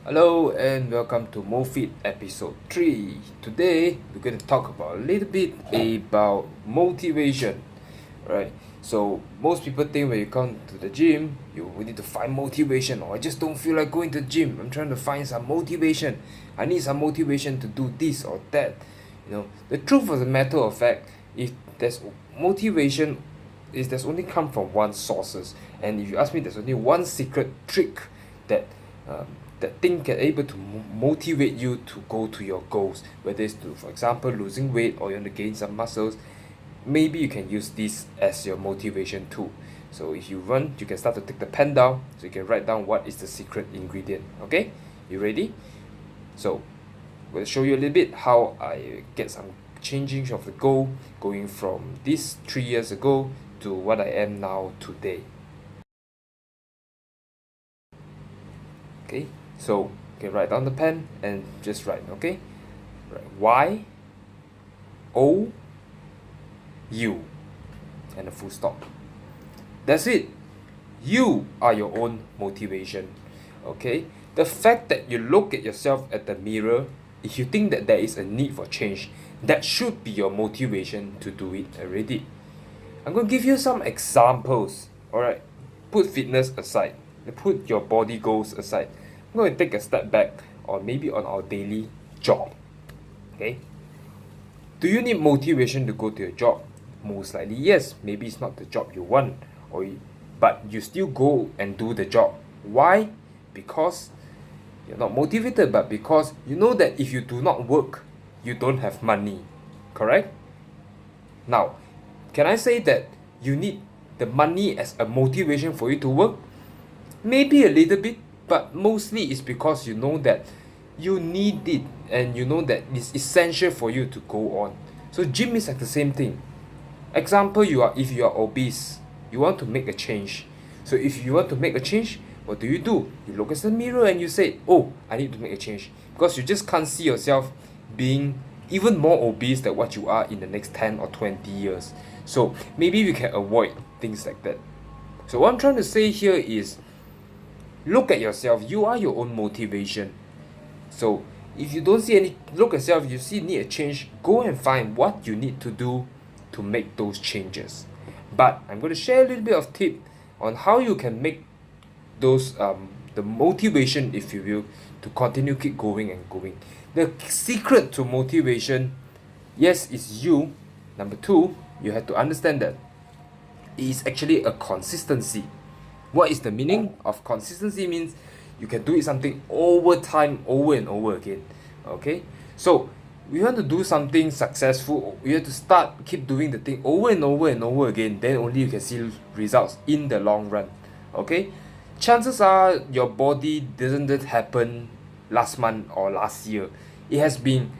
Hello and welcome to MoFIT episode 3. Today we're going to talk about a little bit about motivation. Right? So most people think when you come to the gym, you need to find motivation, or I just don't feel like going to the gym. I'm trying to find some motivation. I need some motivation to do this or that. The truth of the matter of fact, if there's motivation, is there's only come from one sources. And if you ask me, there's only one secret trick that um, that thing can able to motivate you to go to your goals, whether it's to, for example, losing weight or you want to gain some muscles. Maybe you can use this as your motivation tool. So if you run, you can start to take the pen down, so you can write down what is the secret ingredient. Okay, you ready? So we'll show you a little bit how I get some changing of the goal, going from this 3 years ago to what I am now today. Okay, so you can write down the pen and just write. Okay, Y O U and a full stop. That's it. You are your own motivation. Okay, the fact that you look at yourself at the mirror, if you think that there is a need for change, that should be your motivation to do it already. I'm going to give you some examples. Alright, put fitness aside, put your body goals aside. I'm going to take a step back, or maybe on our daily job. Okay, do you need motivation to go to your job? Most likely yes. Maybe it's not the job you want, but you still go and do the job. Why? Because you're not motivated, but because you know that if you do not work, you don't have money. Correct? Now, can I say that you need the money as a motivation for you to work? Maybe a little bit, but mostly it's because you know that you need it and you know that it's essential for you to go on. So gym is like the same thing. Example, if you are obese, you want to make a change. So if you want to make a change, what do? You look at the mirror and you say, oh, I need to make a change, because you just can't see yourself being even more obese than what you are in the next 10 or 20 years. So maybe we can avoid things like that. So what I'm trying to say here is, look at yourself. You are your own motivation. So if you don't see any, look at yourself, you see need a change, go and find what you need to do to make those changes. But I'm going to share a little bit of tip on how you can make those the motivation, if you will, to continue keep going and going. The secret to motivation, yes, is you. Number two, you have to understand that it is actually a consistency. What is the meaning of consistency? Means you can do it something over time, over and over again. Okay, so we want to do something successful, you have to keep doing the thing over and over and over again. Then only you can see results in the long run. Okay, chances are your body doesn't happen last month or last year. It has been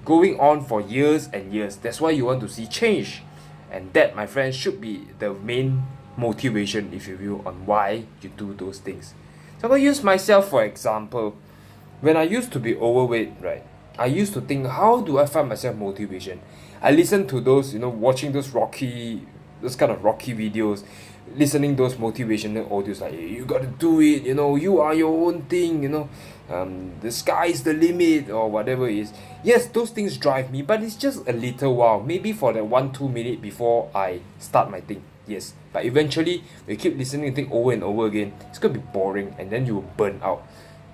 going on for years and years. That's why you want to see change, and that, my friend, should be the main motivation, if you will, on why you do those things. So I'm going to use myself for example. When I used to be overweight, right, I used to think, how do I find myself motivation? I listen to those, watching those kind of rocky videos, listening those motivational audios like, you gotta do it, you are your own thing, the sky is the limit, or whatever it is. Yes, those things drive me, but it's just a little while, maybe for the 1-2 minutes before I start my thing. Yes, but eventually, we keep listening to things over and over again, it's gonna be boring, and then you will burn out.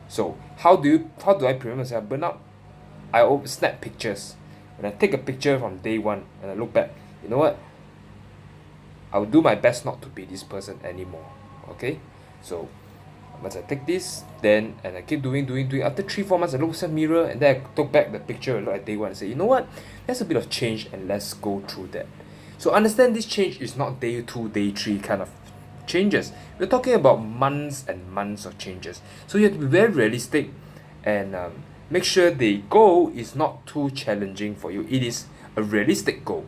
So how do I prevent myself burn out? I always snap pictures. When I take a picture from day one and I look back, you know what? I will do my best not to be this person anymore. Okay? So once I take this, then and I keep doing. After 3-4 months, I look at the mirror and then I took back the picture and look at day one and say, you know what? There's a bit of change and let's go through that. So understand, this change is not day 2, day 3 kind of changes. We're talking about months and months of changes. So you have to be very realistic and make sure the goal is not too challenging for you. It is a realistic goal.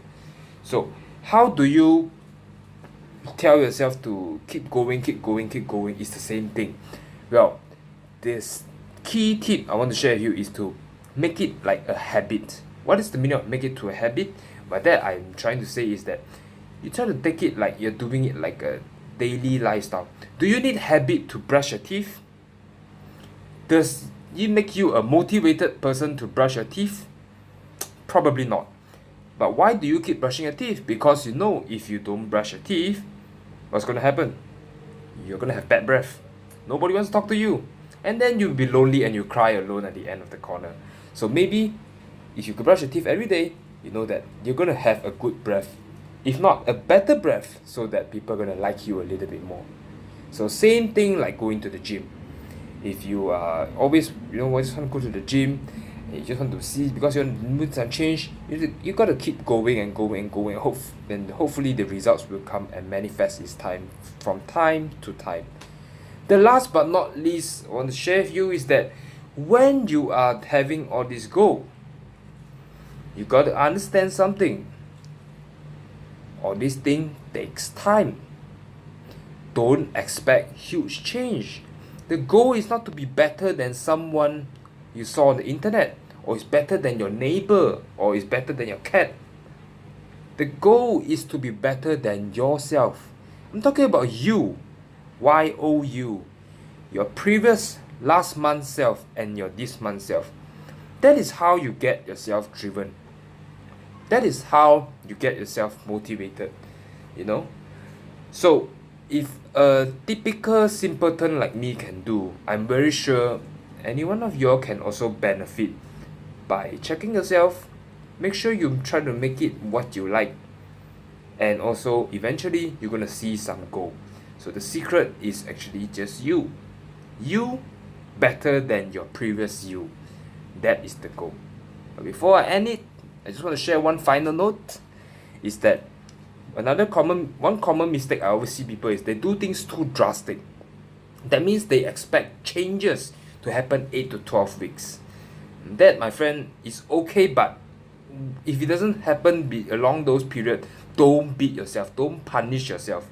So how do you tell yourself to keep going? It's the same thing. Well, this key tip I want to share with you is to make it like a habit. What is the meaning of make it to a habit? By that, I'm trying to say is that you try to take it like you're doing it like a daily lifestyle. Do you need habit to brush your teeth? Does it make you a motivated person to brush your teeth? Probably not. But why do you keep brushing your teeth? Because you know if you don't brush your teeth, what's going to happen? You're going to have bad breath. Nobody wants to talk to you. And then you'll be lonely and you cry alone at the end of the corner. So maybe if you could brush your teeth every day, you know that you're going to have a good breath. If not, a better breath, so that people are going to like you a little bit more. So same thing like going to the gym. If you are always, just want to go to the gym, and you just want to see because your mood and change, you got to keep going and going and going. Then hopefully the results will come and manifest from time to time. The last but not least I want to share with you is that when you are having all this goal, you got to understand something. All this thing takes time. Don't expect huge change. The goal is not to be better than someone you saw on the internet, or is better than your neighbor, or is better than your cat. The goal is to be better than yourself. I'm talking about you. Y-O-U. Your previous last month's self and your this month's self. That is how you get yourself driven. That is how you get yourself motivated. So if a typical simpleton like me can do, I'm very sure any one of you all can also benefit by checking yourself. Make sure you try to make it what you like, and also eventually you're gonna see some goal. So the secret is actually just you better than your previous you. That is the goal. But before I end it, I just want to share one final note, is that one common mistake I always see people is they do things too drastic. That means they expect changes to happen 8 to 12 weeks. That, my friend, is okay, but if it doesn't happen along those periods, don't beat yourself, don't punish yourself.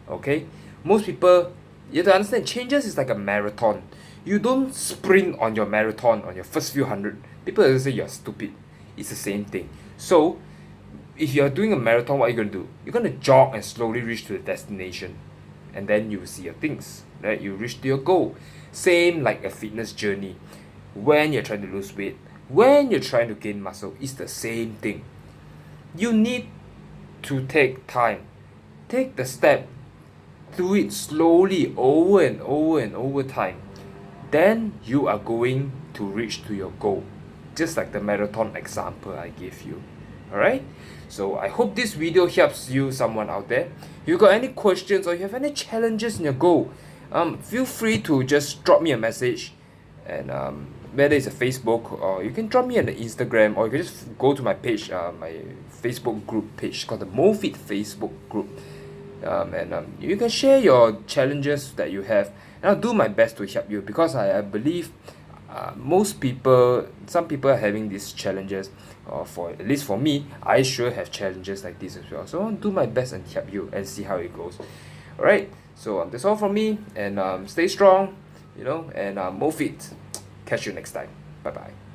Okay? Most people, you have to understand, changes is like a marathon. You don't sprint on your marathon on your first few hundred. People will say you're stupid. It's the same thing. So if you're doing a marathon, what are you going to do? You're going to jog and slowly reach to the destination, and then you will see your things, right? You reach to your goal. Same like a fitness journey. When you're trying to lose weight, when you're trying to gain muscle, it's the same thing. You need to take time. Take the step. Do it slowly, over and over and over time. Then you are going to reach to your goal. Just like the marathon example I gave you. Alright? So I hope this video helps you, someone out there. If you got any questions or you have any challenges in your goal, feel free to just drop me a message. And whether it's a Facebook, or you can drop me on the Instagram, or you can just go to my page, my Facebook group page called the MoFIT Facebook group. You can share your challenges that you have, and I'll do my best to help you, because I believe some people are having these challenges, or at least for me, I sure have challenges like this as well. So I'll do my best and help you and see how it goes. Alright, so that's all from me, and stay strong, and MoFIT. Catch you next time. Bye bye.